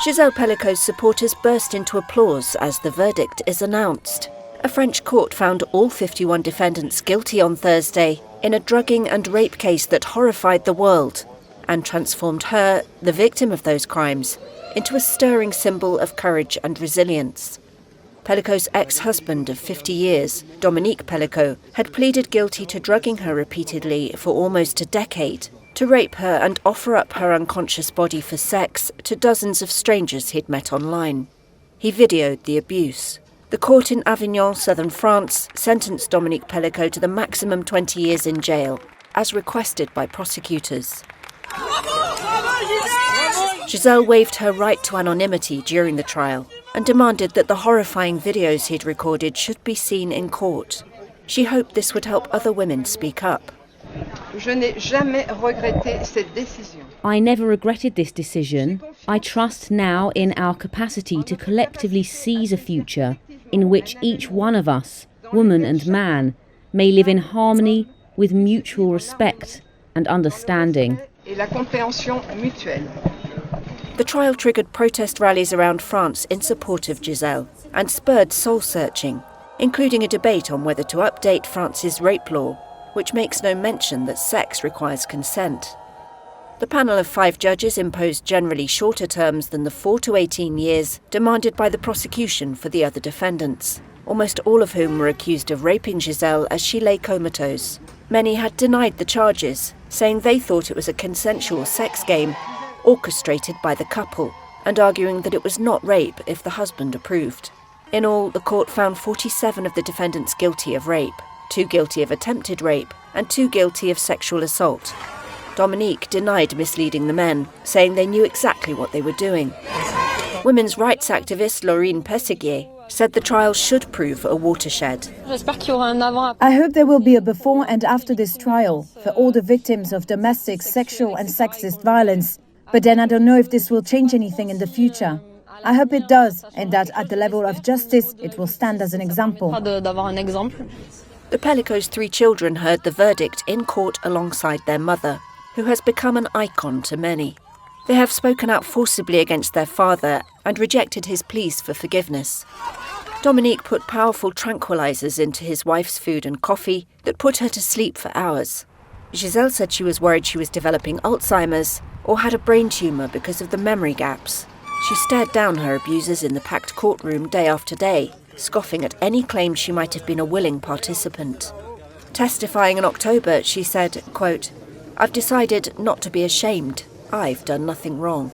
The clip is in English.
Gisele Pelicot's supporters burst into applause as the verdict is announced. A French court found all 51 defendants guilty on Thursday in a drugging and rape case that horrified the world and transformed her, the victim of those crimes, into a stirring symbol of courage and resilience. Pelicot's ex-husband of 50 years, Dominique Pelicot, had pleaded guilty to drugging her repeatedly for almost a decade, to rape her and offer up her unconscious body for sex to dozens of strangers he'd met online. He videoed the abuse. The court in Avignon, southern France, sentenced Dominique Pelicot to the maximum 20 years in jail, as requested by prosecutors. Gisele waived her right to anonymity during the trial and demanded that the horrifying videos he'd recorded should be seen in court. She hoped this would help other women speak up. I never regretted this decision. I trust now in our capacity to collectively seize a future in which each one of us, woman and man, may live in harmony with mutual respect and understanding. The trial triggered protest rallies around France in support of Gisele and spurred soul-searching, including a debate on whether to update France's rape law, which makes no mention that sex requires consent. The panel of 5 judges imposed generally shorter terms than the 4 to 18 years demanded by the prosecution for the other defendants, almost all of whom were accused of raping Gisele as she lay comatose. Many had denied the charges, saying they thought it was a consensual sex game orchestrated by the couple, and arguing that it was not rape if the husband approved. In all, the court found 47 of the defendants guilty of rape, 2 guilty of attempted rape, and 2 guilty of sexual assault. Dominique denied misleading the men, saying they knew exactly what they were doing. Women's rights activist Laurine Pesseguier said the trial should prove a watershed. I hope there will be a before and after this trial for all the victims of domestic, sexual and sexist violence. But then I don't know if this will change anything in the future. I hope it does, and that at the level of justice it will stand as an example. The Pelicot's 3 children heard the verdict in court alongside their mother, who has become an icon to many. They have spoken out forcibly against their father and rejected his pleas for forgiveness. Dominique put powerful tranquilizers into his wife's food and coffee that put her to sleep for hours. Gisele said she was worried she was developing Alzheimer's or had a brain tumour because of the memory gaps. She stared down her abusers in the packed courtroom day after day, scoffing at any claim she might have been a willing participant. Testifying in October, she said, quote, "I've decided not to be ashamed. I've done nothing wrong."